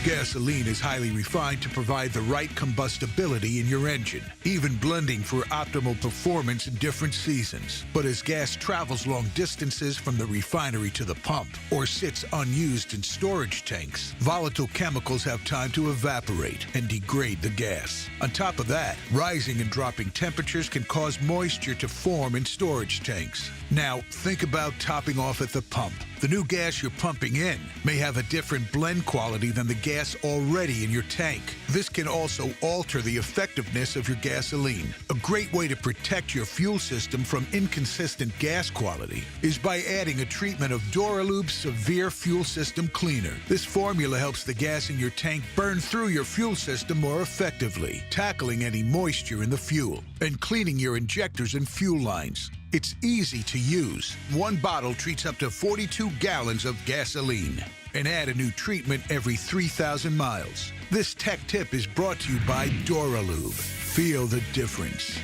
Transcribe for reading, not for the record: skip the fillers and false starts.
Gasoline is highly refined to provide the right combustibility in your engine, even blending for optimal performance in different seasons. But as gas travels long distances from the refinery to the pump or sits unused in storage tanks, volatile chemicals have time to evaporate and degrade the gas. On top of that, rising and dropping temperatures can cause moisture to form in storage tanks. Now, think about topping off at the pump. The new gas you're pumping in may have a different blend quality than the gas already in your tank. This can also alter the effectiveness of your gasoline. A great way to protect your fuel system from inconsistent gas quality is by adding a treatment of Dura Lube Severe Fuel System Cleaner. This formula helps the gas in your tank burn through your fuel system more effectively, tackling any moisture in the fuel and cleaning your injectors and fuel lines. It's easy to use. One bottle treats up to 42 gallons of gasoline. And add a new treatment every 3,000 miles. This tech tip is brought to you by Dura Lube. Feel the difference.